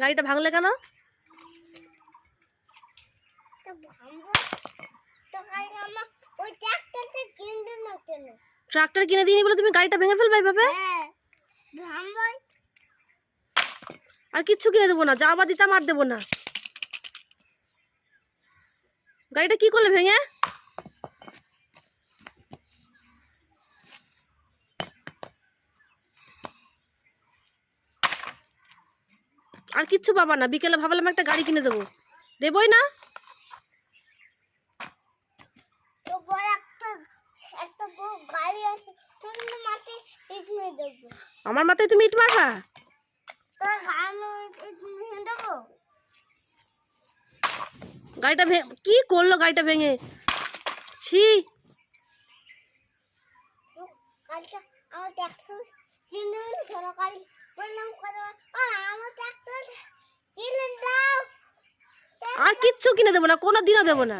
গাড়িটা ভাঙলে কেন? ট্রাক্টর কিনে দিইনি বলে তুমি গাড়িটা ভেঙে ফেলবে এইভাবে? আর কিচ্ছু কিনে দেবো না, যা বা দিতাম আর দেবো না। গাড়িটা কি করলে ভেঙে? আর কিচ্ছু পাবা না, বিকেলে ভাবলাম একটা গাড়ি কিনে দেবো, দেবই না। আমার মাথায় তুমি ইট মারবা? গাড়িটা কি করলো গাড়িটা ভেঙে? ছি। আর কিচ্ছু কিনে দেবো না, কোনোদিনও দেবো না।